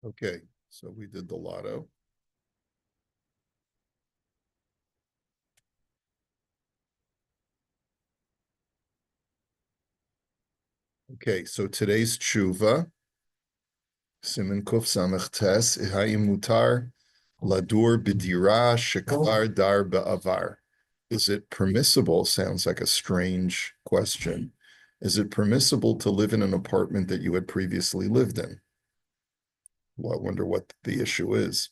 Okay, so we did the lotto. Okay, so today's tshuva, Siman Kuf Samach Tes, Ihayim Mutar, Ladur Bidira Shekvar Dar Ba'avar. Is it permissible? Sounds like a strange question. Is it permissible to live in an apartment that you had previously lived in? Well, I wonder what the issue is.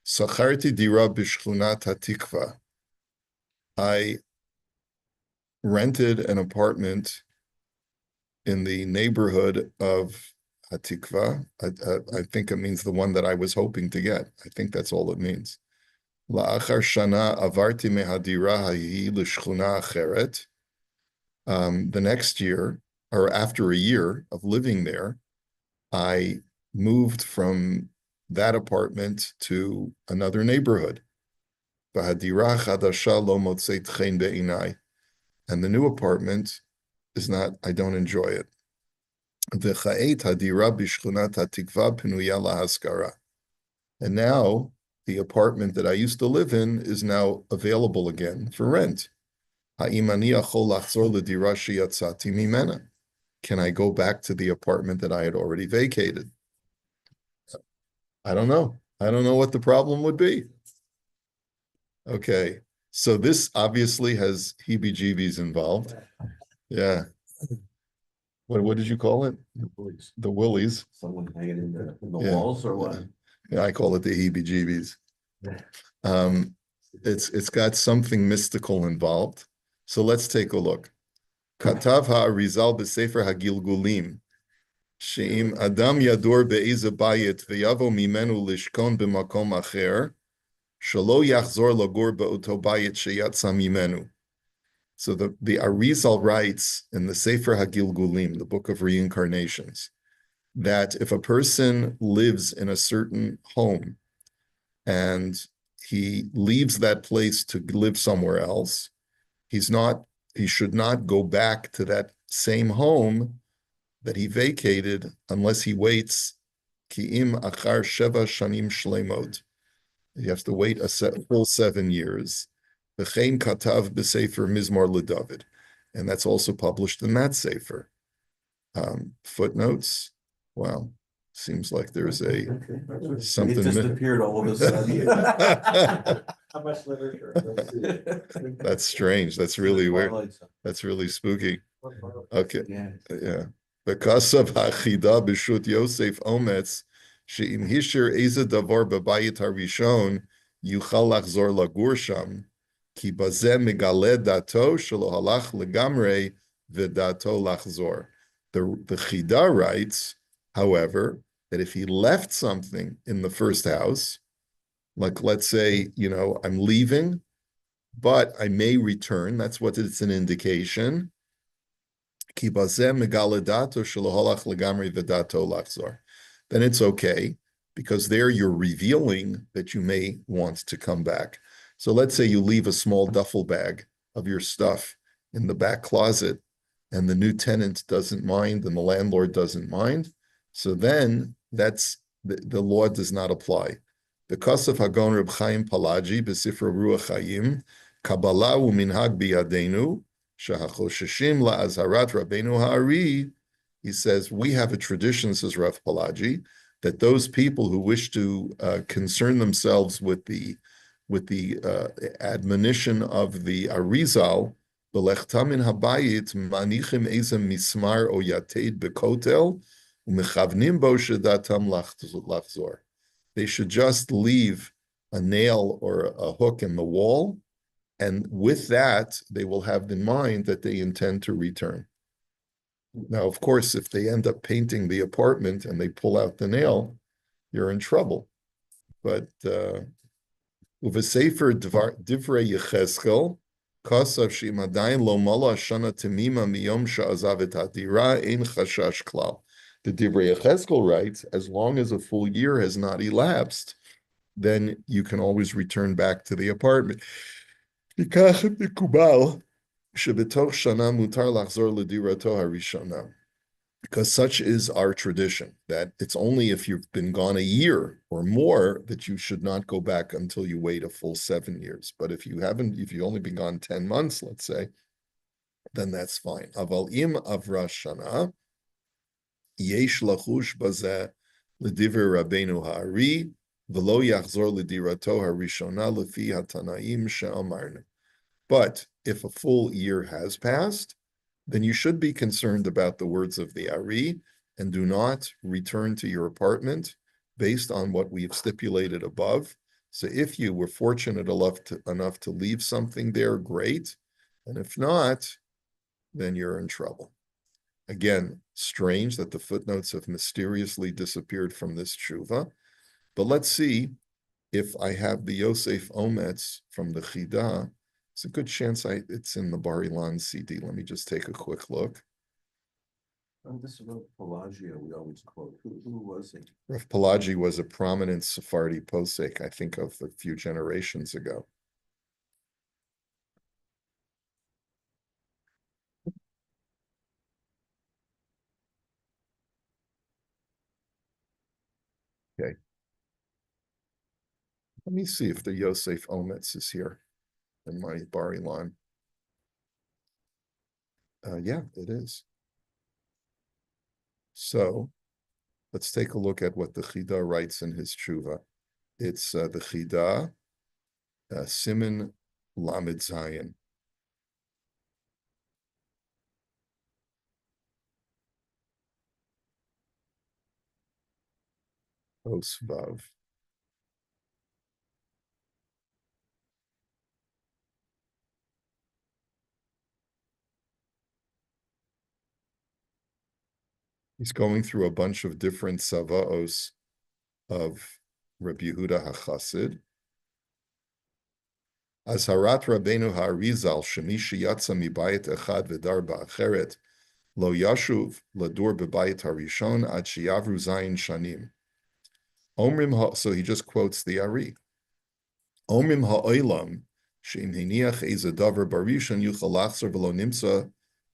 Sacharti dira b'shchunat hatikva. I rented an apartment in the neighborhood of Hatikva. I think it means the one that I was hoping to get. I think that's all it means. La'achar shana avarti mehadira hayi l'shchuna acheret. The next year, or after a year of living there, I moved from that apartment to another neighborhood. V'hadira chadasha lo motzeit chen be'inai. And the new apartment is not, I don't enjoy it. And now the apartment that I used to live in is now available again for rent. Can I go back to the apartment that I had already vacated? I don't know. I don't know what the problem would be. Okay, so this obviously has heebie-jeebies involved. Yeah. What did you call it? The police. The willies. Someone hanging in the Yeah. walls or what? Yeah, I call it the heebie-jeebies. It's got something mystical involved. So let's take a look. Katav ha'arizal b'sefer hagilgulim. She'im adam yadur be'eze bayit v'yavo mimenu lishkon b'makom acher shelo yachzor lagur ba'oto bayit sheyatsa mimenu. So the Arizal writes in the Sefer Hagilgulim, the Book of Reincarnations, that if a person lives in a certain home and he leaves that place to live somewhere else, he should not go back to that same home that he vacated unless he waits ki'im achar sheva shanim shlemot. You have to wait a full 7 years. V'chein katav b'sefer Mizmor LeDavid, and that's also published in that sefer. Footnotes. Wow, seems like there's something. It just appeared all of a sudden. How much literature? That's strange. That's really weird. That's really spooky. Okay, yeah. Because of hachida b'shut Yosef Ometz, she'im hishir eze davar b'bayit harishon yuchal lachzor lagur sham. Ki bazeh megale dato shelo halach legamrei v'dato lachzor. The Chida writes, however, that if he left something in the first house, like let's say, I'm leaving, but I may return, that's what it's an indication. Ki bazeh megale dato shelo halach legamrei v'dato lachzor. Then it's okay, because there you're revealing that you may want to come back. So let's say you leave a small duffel bag of your stuff in the back closet and the new tenant doesn't mind and the landlord doesn't mind. So then that's the law does not apply. Because of Hagon Reb Chaim Palaji, B'Sifra Ruach Chaim, Kabbalah u'minhag biyadenu, shehachosheshim la'azharat Rabbeinu Ha'ari, he says, we have a tradition, says Rav Palaji, that those people who wish to concern themselves with the admonition of the Arizal, belechtamin habayit manichim ezem mismar o yated bekotel umechavnim bo shedatam lachzor. They should just leave a nail or a hook in the wall, and with that, they will have in mind that they intend to return. Now, of course, if they end up painting the apartment and they pull out the nail, you're in trouble. But Uvesefer divrei Yecheskel, kasav she'im adayin lo mala shana temima miyom she'azav et hadira ein chashash klal. The divrei Yecheskel writes, as long as a full year has not elapsed, then you can always return back to the apartment. Mikach mikubal shebetoch shana mutar lachzor ledirato harishona. because such is our tradition, that it's only if you've been gone a year or more that you should not go back until you wait a full 7 years. But if you've only been gone 10 months, let's say, then that's fine. Aval im avra shana, yesh lachush bazeh l'divrei Rabbeinu ha'ari, v'lo yachzor l'dirato harishona lefi hatanaim she'amarnu. But if a full year has passed, then you should be concerned about the words of the Ari and do not return to your apartment based on what we've stipulated above. So if you were fortunate enough to leave something there, great. And if not, then you're in trouble. Again, strange that the footnotes have mysteriously disappeared from this tshuva. But let's see if I have the Yosef Ometz from the Chida. It's a good chance it's in the Bar Ilan CD. Let me just take a quick look. This is Rav Pelagio we always quote. Who was he? Rav Pelagi was a prominent Sephardi posek, I think, of a few generations ago. Okay. Let me see if the Yosef Ometz is here in my Bar Ilan. Yeah, it is. So let's take a look at what the Chida writes in his tshuva. It's the Chida, Siman Lamed Zayin. Osvav. He's going through a bunch of different savaos of Rabbi Yehuda HaChassid. Azharat Rabbeinu HaArizal Shemishi Yatza Mibayit Echad V'dar Ba'acheret Lo Yashuv Ladur B'bayit HaRishon Ad Sheyavru Zayin Shanim. So he just quotes the Ari. Omrim Ha'olam She'im Hiniach Eza Davar Barishon Yuchal Lachzor V'lo Nimsa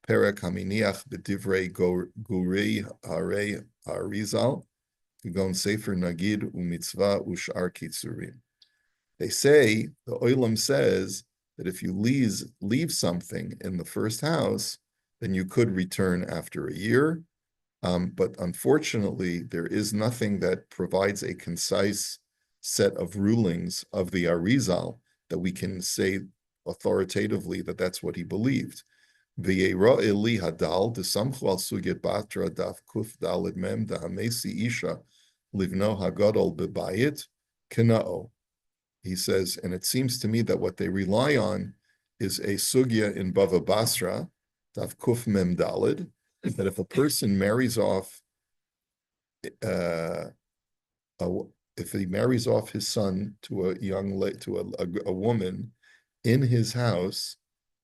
Perek Haminiach B'divrei Gurei Harei Arizal Gon Sefer Nagid Umitzvah Ushar Kitzurim. They say, the Olam says that if you leave something in the first house, then you could return after a year. But unfortunately, there is nothing that provides a concise set of rulings of the Arizal that we can say authoritatively that that's what he believed. V'yeira eli hadal desamchu al suget batra daf kuf dalid mem dahamesi isha livno hagadol bebayit kenao. He says, and it seems to me that what they rely on is a sugya in Bava Basra, daf kuf mem dalid, that if a person marries off, if he marries off his son to a woman in his house,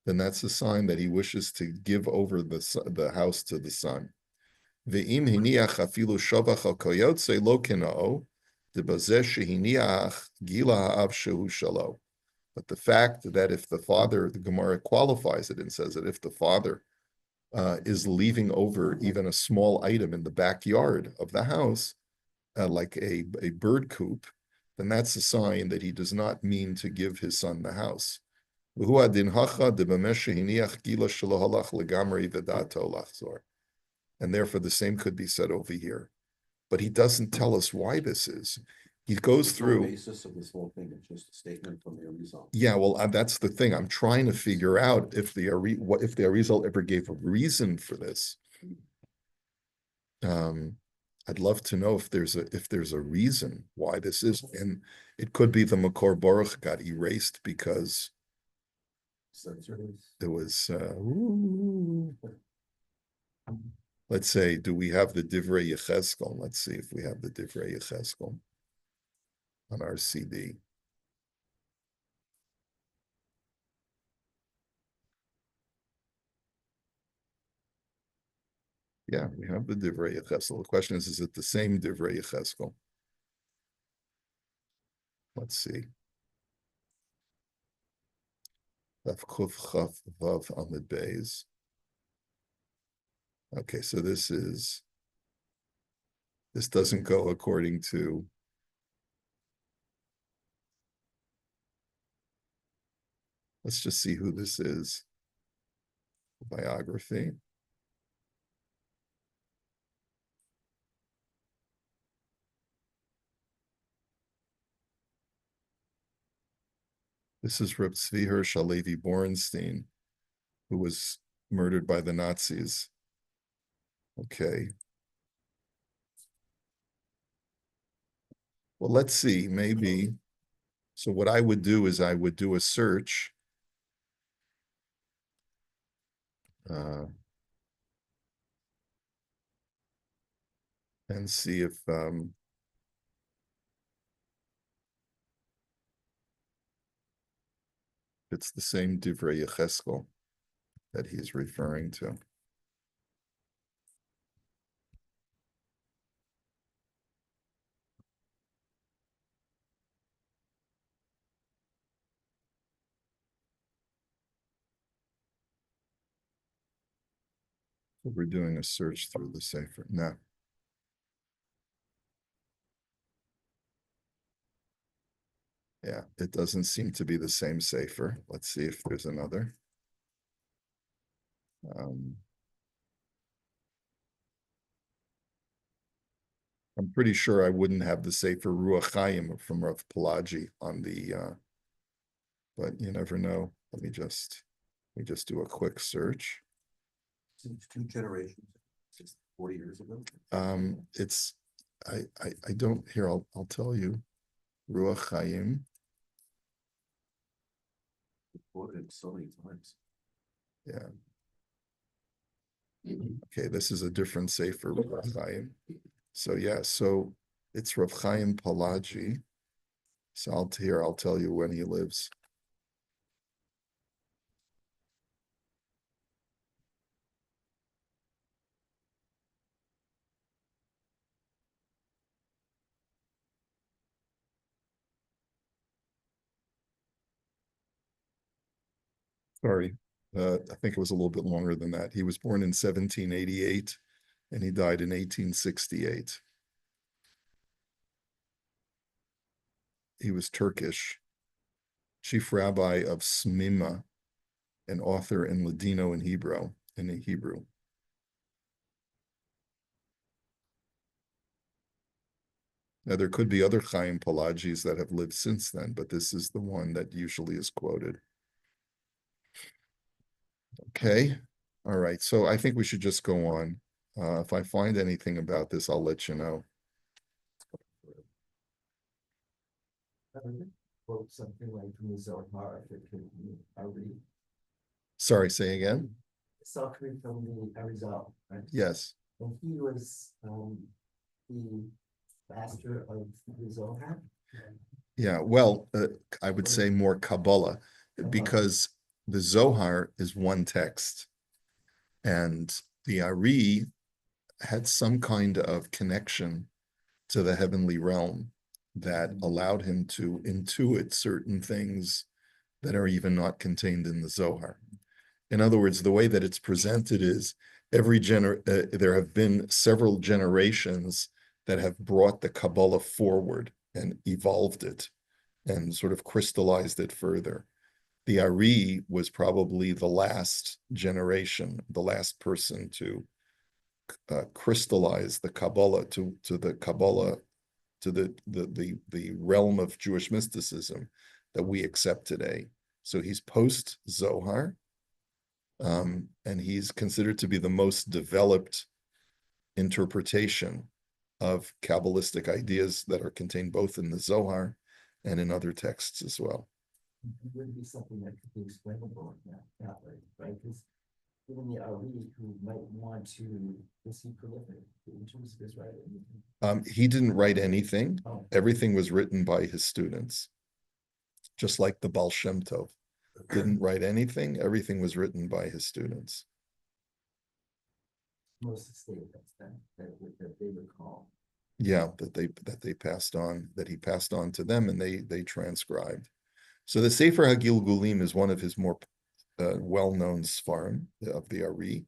then that's a sign that he wishes to give over the house to the son. Ve'im hiniach afilu shavach al koyotze lo kenao debazeh shehiniach gila ha'av shehu shalo. But the fact that if the father, the Gemara qualifies it and says that if the father is leaving over even a small item in the backyard of the house, like a bird coop, then that's a sign that he does not mean to give his son the house. And therefore the same could be said over here. But he doesn't tell us why this is. He goes through the basis of this whole thing. It's just a statement from the result. Yeah, well, that's the thing. I'm trying to figure out if the Arizal ever gave a reason for this. I'd love to know if there's a reason why this is, and it could be the Makor Baruch got erased because it was. Let's say, do we have the Divrei Yechezkel? Let's see if we have the Divrei Yechezkel on our CD. Yeah, we have the Divrei Yechezkel. The question is it the same Divrei Yechezkel? Let's see. Daf Kuf Chaf Vav Amid Beis. Okay, so this doesn't go according to. Let's just see who this is. Biography. This is Reb Tzvi Hirsch Halevi Borenstein, who was murdered by the Nazis. Okay. Well, let's see, maybe. So what I would do is I would do a search. And see if it's the same Divrei Yecheskel that he's referring to. So we're doing a search through the Sefer. No. Yeah, it doesn't seem to be the same Sefer. Let's see if there's another. I'm pretty sure I wouldn't have the Sefer Ruach Chaim from Rav Pelagi on the, but you never know. Let me just do a quick search. Since 2 generations, since 40 years ago. It's, I don't, here, I'll tell you. Ruach Chaim. Quoted so many times. Yeah. Okay, this is a different Sefer Rav Chaim. So yeah, so it's Rav Chaim Pelagi. So I'll tell you when he lives. Sorry, I think it was a little bit longer than that. He was born in 1788 and he died in 1868. He was Turkish, chief rabbi of Smima, an author in Ladino and Hebrew, Now, there could be other Chaim Pelagis that have lived since then, but this is the one that usually is quoted. Okay. All right. So I think we should just go on. If I find anything about this, I'll let you know. Quote something like from the Zohar, if it could be Ari. Sorry, say again? It's all coming from the Arizal, right? Yes. And he was the master of the Zohar. Yeah. Well, I would say more Kabbalah because the Zohar is one text and the Ari had some kind of connection to the heavenly realm that allowed him to intuit certain things that are even not contained in the Zohar. In other words, the way that it's presented is there have been several generations that have brought the Kabbalah forward and evolved it and sort of crystallized it further. The Ari was probably the last generation, the last person to crystallize the Kabbalah to the Kabbalah, to the realm of Jewish mysticism that we accept today. So he's post Zohar, and he's considered to be the most developed interpretation of Kabbalistic ideas that are contained both in the Zohar and in other texts as well. It would be something that could be explainable in that way, right? Because even the Ari who might want to see prolific in terms of his writing. He didn't write anything. Oh. Everything was written by his students, just like the Baal Shem Tov didn't write anything. Everything was written by his students. Most statements that they recall. Yeah, that they passed on, that he passed on to them, and they transcribed. So the Sefer HaGilgulim is one of his more well-known Sfarim of the Ari.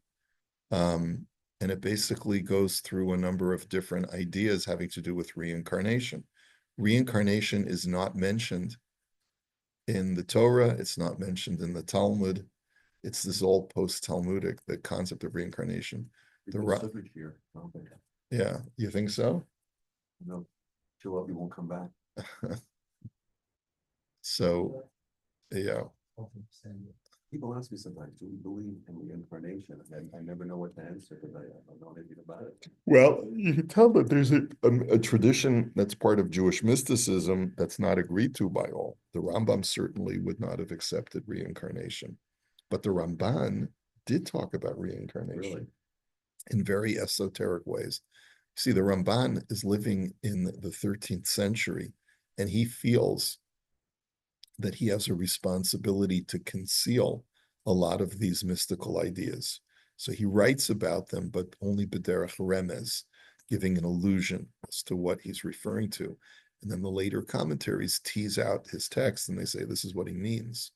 And it basically goes through a number of different ideas having to do with reincarnation. Reincarnation is not mentioned in the Torah. It's not mentioned in the Talmud. It's this all post-Talmudic, the concept of reincarnation. Yeah, you think so? No, show up, you won't come back. So, yeah. People ask me sometimes, do we believe in reincarnation? And I never know what to answer because I don't know anything about it. Well, you can tell that there's a tradition that's part of Jewish mysticism that's not agreed to by all. The Rambam certainly would not have accepted reincarnation, but the Ramban did talk about reincarnation in very esoteric ways. See, the Ramban is living in the 13th century, and he feels that he has a responsibility to conceal a lot of these mystical ideas. So he writes about them, but only b'derech remez, giving an illusion as to what he's referring to. And then the later commentaries tease out his text and they say, this is what he means.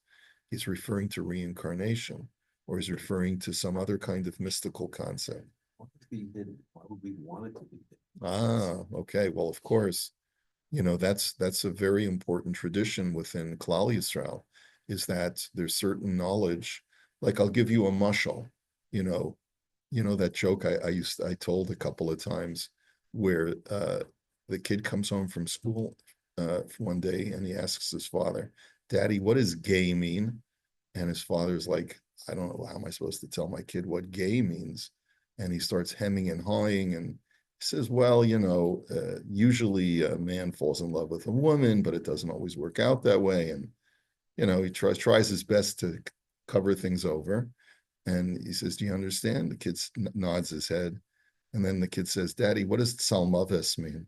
He's referring to reincarnation, or he's referring to some other kind of mystical concept. Why would we want it to be hidden? Ah, okay. Well, of course, you know, that's a very important tradition within Klal Yisrael, is that there's certain knowledge. Like I'll give you a mashal, you know that joke I told a couple of times where the kid comes home from school one day and he asks his father, Daddy, what does gay mean? And his father's like, I don't know, how am I supposed to tell my kid what gay means? And he starts hemming and hawing and he says, well, usually a man falls in love with a woman, but it doesn't always work out that way. And, he tries his best to cover things over. And he says, do you understand? The kid nods his head. And then the kid says, Daddy, what does Tsalmavis mean?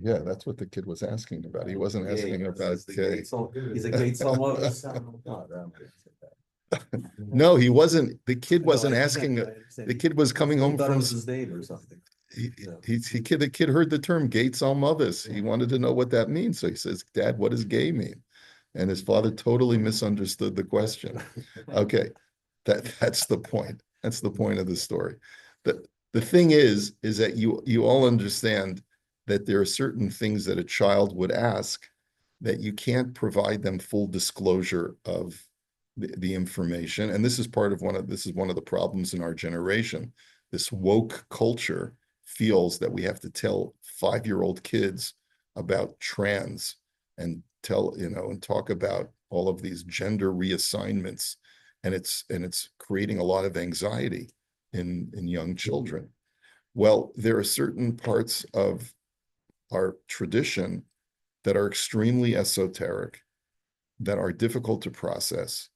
Yeah, that's what the kid was asking about. He wasn't asking about gay. He's a great Salmonis. No, he wasn't. The kid wasn't asking. The kid was coming home from his name or something. The kid heard the term Gates Almavis. He wanted to know what that means. So he says, Dad, what does gay mean? And his father totally misunderstood the question. Okay, that's the point. That's the point of the story. The thing is that you all understand that there are certain things that a child would ask that you can't provide them full disclosure of the information. And this is one of the problems in our generation. This woke culture feels that we have to tell 5-year-old kids about trans and talk about all of these gender reassignments. And it's creating a lot of anxiety in young children. Well, there are certain parts of our tradition that are extremely esoteric, that are difficult to process.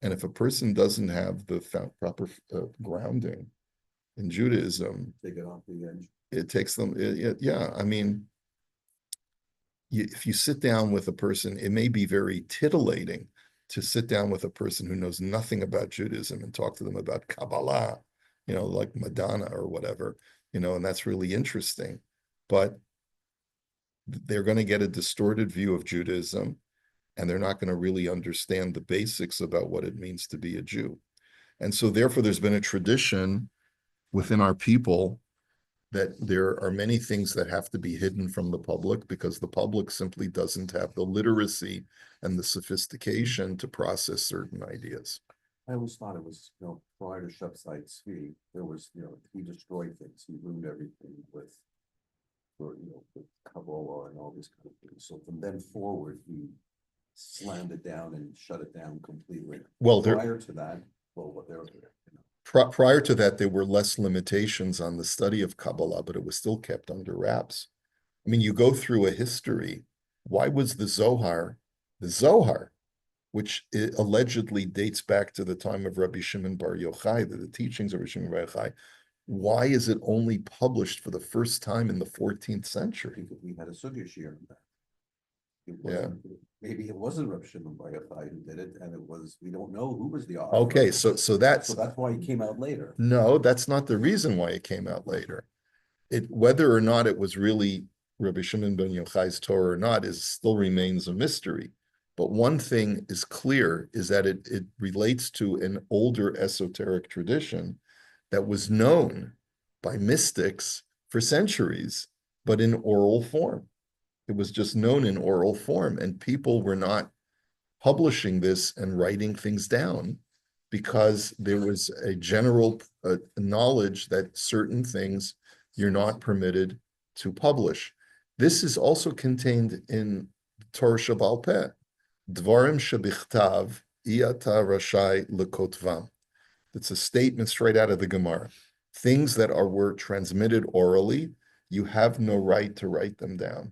And if a person doesn't have the proper grounding in Judaism, take it off the edge. It takes them, yeah. I mean, if you sit down with a person, it may be very titillating to sit down with a person who knows nothing about Judaism and talk to them about Kabbalah, like Madonna or whatever, and that's really interesting. But they're going to get a distorted view of Judaism, and they're not going to really understand the basics about what it means to be a Jew. And so therefore, there's been a tradition within our people that there are many things that have to be hidden from the public because the public simply doesn't have the literacy and the sophistication to process certain ideas. I always thought it was, prior to Shabtai Tzvi, there was, he destroyed things, he ruined everything with Kabbalah and all this kind of thing. So from then forward, he slammed it down and shut it down completely. Well, prior to that, prior to that, there were less limitations on the study of Kabbalah, but it was still kept under wraps. I mean, you go through a history. Why was the Zohar, which allegedly dates back to the time of Rabbi Shimon Bar Yochai, the teachings of Rabbi Shimon Bar Yochai, why is it only published for the first time in the 14th century? We had a sugya shir in that. Maybe it wasn't Rabbi Shimon Bar Yochai who did it, and we don't know who was the author. Okay, so that's why it came out later. No, that's not the reason why it came out later. Whether or not it was really Rabbi Shimon ben Yochai's Torah or not still remains a mystery. But one thing is clear, is that it relates to an older esoteric tradition that was known by mystics for centuries, but in oral form. It was just known in oral form, and people were not publishing this and writing things down because there was a general knowledge that certain things you're not permitted to publish. This is also contained in Torah Shebaal Peh. Dvarim shebichtav iyata rashai lekotvam. It's a statement straight out of the Gemara. Things that were transmitted orally, you have no right to write them down.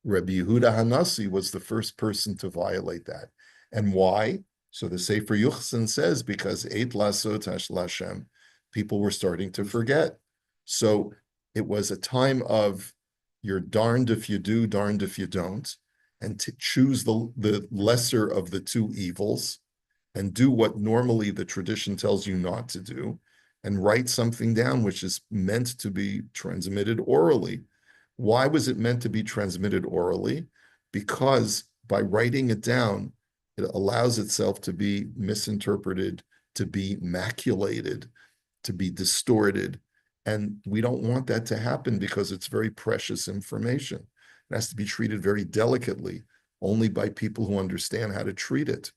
Rabbi Yehuda Hanassi was the first person to violate that. And why? So the Sefer Yuchsin says, because Eit Lasot Lashem, people were starting to forget. So it was a time of you're darned if you do, darned if you don't, and to choose the lesser of the two evils and do what normally the tradition tells you not to do, and write something down which is meant to be transmitted orally. Why was it meant to be transmitted orally? Because by writing it down, it allows itself to be misinterpreted, to be maculated, to be distorted. And we don't want that to happen because it's very precious information. It has to be treated very delicately, only by people who understand how to treat it,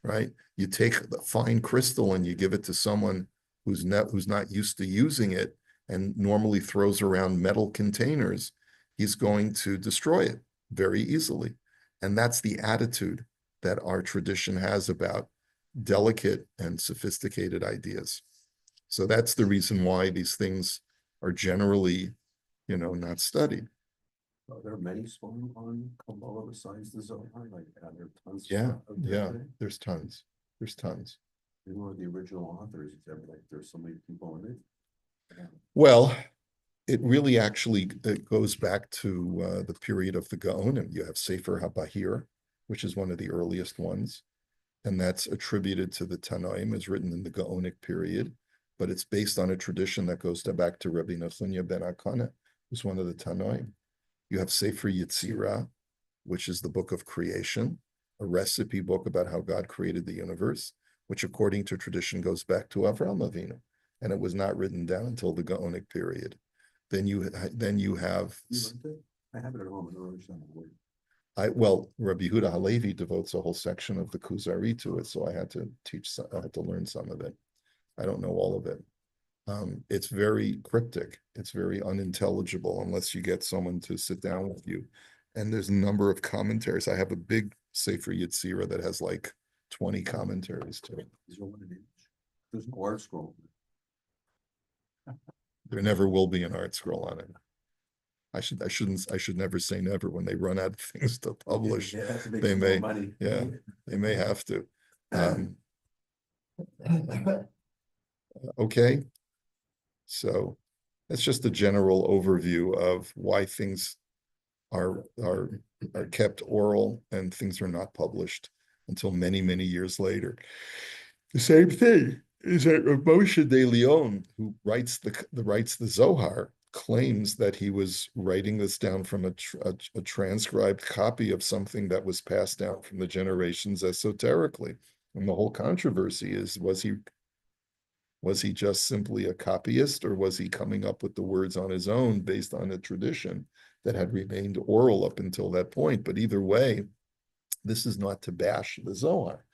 right? You take the fine crystal and you give it to someone who's not used to using it and normally throws around metal containers, he's going to destroy it very easily. And that's the attitude that our tradition has about delicate and sophisticated ideas. So that's the reason why these things are generally, not studied. Are there many spoken on Kabbalah besides the Zohar? Like, are there tons? Yeah, there's tons. Who are the original authors? Is there, like, there's so many people in it? Yeah. Well, it really actually goes back to the period of the Gaonim. You have Sefer HaBahir, which is one of the earliest ones, and that's attributed to the Tanoim, is written in the Gaonic period, but it's based on a tradition that goes back to Rabbi Nachunya ben Akana, who's one of the Tanoim. You have Sefer Yetzirah, which is the book of creation, a recipe book about how God created the universe, which according to tradition goes back to Avraham Avinu, and it was not written down until the Gaonic period. Then you have. You learned it? I have it at home. I don't understand the word. Rabbi Yehuda Halevi devotes a whole section of the Kuzari to it, so I had to learn some of it. I don't know all of it. It's very cryptic. It's very unintelligible unless you get someone to sit down with you. And there's a number of commentaries. I have a big Sefer Yetzirah that has like 20 commentaries to it. Is there one in English? There's no art scroll. There never will be an art scroll on it. I should never say never. When they run out of things to publish, they may, money. Yeah, they may have to. Okay. So that's just a general overview of why things are kept oral and things are not published until many, many years later. The same thing is that Moshe de Leon, who writes the Zohar, claims that he was writing this down from a transcribed copy of something that was passed down from the generations esoterically. And the whole controversy is, was he just simply a copyist, or was he coming up with the words on his own based on a tradition that had remained oral up until that point? But either way, this is not to bash the Zohar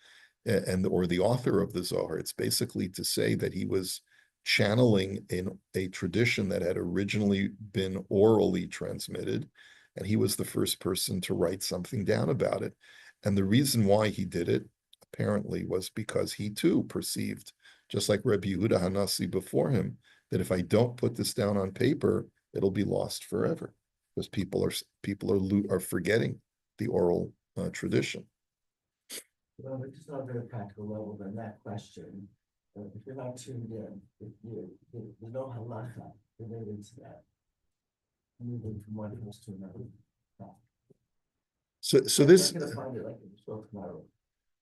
or the author of the Zohar. It's basically to say that he was channeling in a tradition that had originally been orally transmitted, and he was the first person to write something down about it. And the reason why he did it, apparently, was because he too perceived, just like Rabbi Yehuda Hanassi before him, that if I don't put this down on paper, it'll be lost forever, because people are forgetting the oral tradition. Well, it's just not a very practical level than that question. If you're not tuned in, if you no halacha related to that, moving from one house to another. So this, You're not going to find it like in the Shulchan Aruch.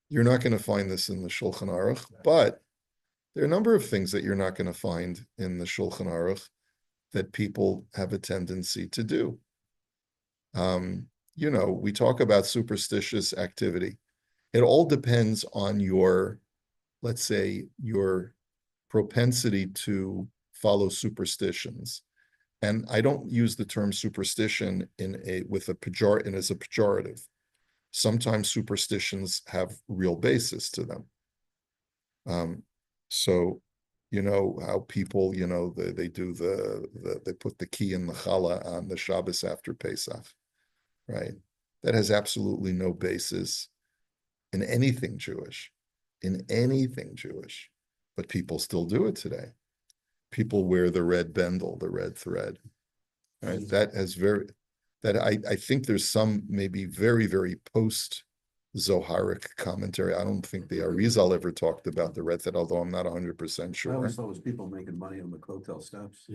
You're not going to find this in the Shulchan Aruch, but there are a number of things that you're not going to find in the Shulchan Aruch. that people have a tendency to do. We talk about superstitious activity. It all depends on your, let's say, your propensity to follow superstitions. And I don't use the term superstition as a pejorative. Sometimes superstitions have real basis to them. So, how people, they do they put the key in the challah on the Shabbos after Pesach, right? That has absolutely no basis in anything Jewish, but people still do it today. People wear the red bendel, the red thread, right? I think there's some maybe very, very post-Zoharic commentary. I don't think the Arizal ever talked about the red thread, although I'm not 100% sure. I always thought it was people making money on the Kotel steps.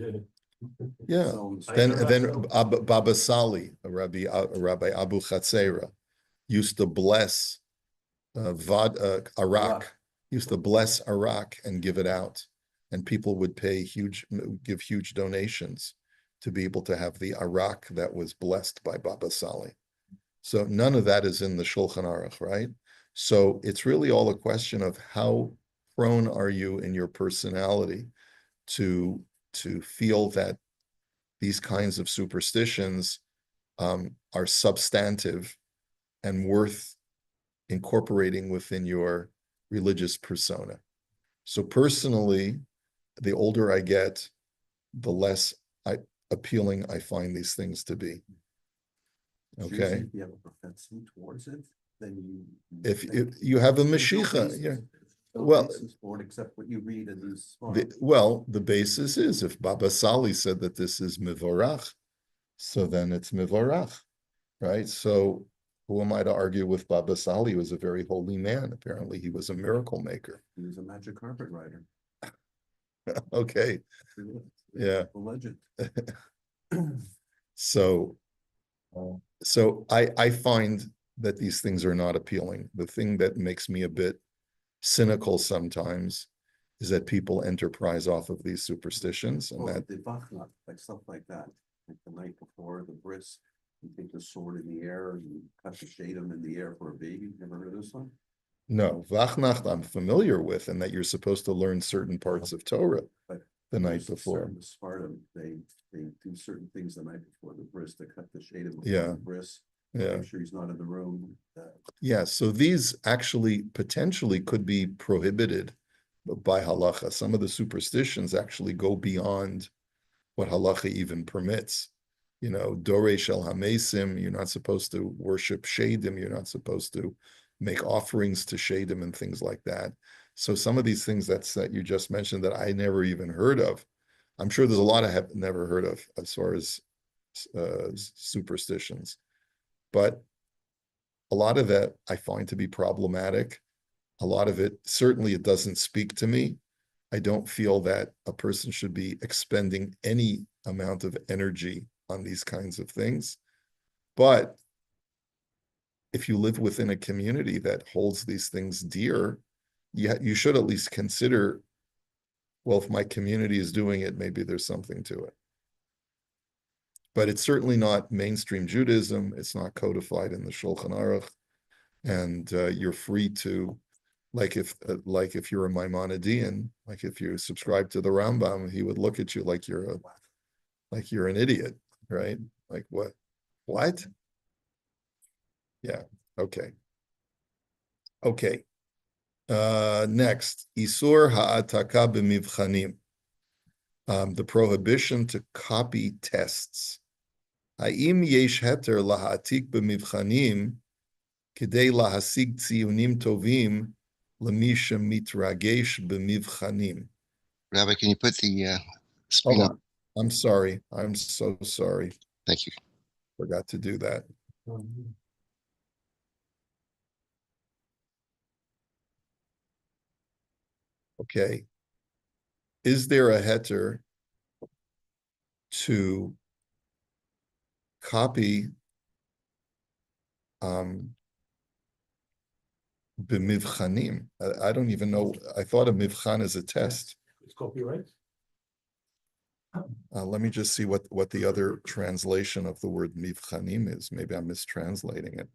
Yeah. So Then Baba Sali, Rabbi Abu Chatzera, used to bless arak, used to bless arak and give it out, and people would give huge donations to be able to have the arak that was blessed by Baba Sali. So none of that is in the Shulchan Aruch, right? So it's really all a question of how prone are you in your personality to feel that these kinds of superstitions are substantive and worth incorporating within your religious persona. So personally, the older I get, the less appealing I find these things to be. Okay. If you have a propensity towards it, then if you have a Mashiach, yeah. Well, except what you read in these. The basis is if Baba Sali said that this is mivorach, so then it's mivorach, right? So who am I to argue with Baba Sali? He was a very holy man. Apparently, he was a miracle maker. He was a magic carpet rider. Okay. Yeah. A legend. So I find that these things are not appealing. The thing that makes me a bit cynical sometimes is that people enterprise off of these superstitions, and that the vachnach, like stuff like that, like the night before the bris, you take the sword in the air and you cut the shadim in the air for a baby. Never heard of this one? No, vachnach I'm familiar with, and that you're supposed to learn certain parts of Torah the night before. Sparta, they do certain things the night before the bris to cut the shadim before Yeah. the bris. Yeah. Make sure he's not in the room. Yeah, so these actually potentially could be prohibited by halacha. Some of the superstitions actually go beyond what halacha even permits. Dorei shel hamesim, you're not supposed to worship shadim, you're not supposed to make offerings to shadim and things like that. So some of these things that you just mentioned that I never even heard of, I'm sure there's a lot I have never heard of as far as superstitions. But a lot of that I find to be problematic. A lot of it, certainly it doesn't speak to me. I don't feel that a person should be expending any amount of energy on these kinds of things. But if you live within a community that holds these things dear, you should at least consider, well, if my community is doing it, maybe there's something to it. But it's certainly not mainstream Judaism. It's not codified in the Shulchan Aruch. And you're free to, like if you're a Maimonidean, like if you subscribe to the Rambam, he would look at you like you're an idiot, right? Like what? Yeah. Okay. Next, Isur ha'ataka b'mivchanim. The prohibition to copy tests. Ha'im yesh heter laha'atik b'mivchanim kedei lahasig tziyunim tovim l'mi shemitragesh b'mivchanim. Rabbi, can you put the Hold screen up? on. I'm sorry. I'm so sorry. Thank you. Forgot to do that. Okay. Is there a heter to copy b'mivchanim? I don't even know. I thought a mivchan is a test. It's copyright. Let me just see what the other translation of the word mivchanim is. Maybe I'm mistranslating it.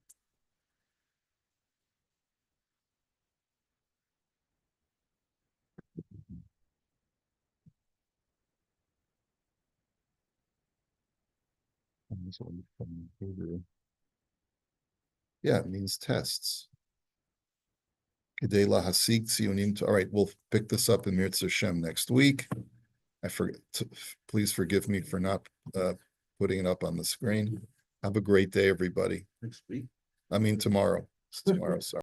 Yeah, it means tests. Kedei lahasig tzionim. All right, we'll pick this up in Mirz Hashem next week. I forget. Please forgive me for not putting it up on the screen. Have a great day, everybody. Next week. I mean tomorrow. It's tomorrow. Sorry.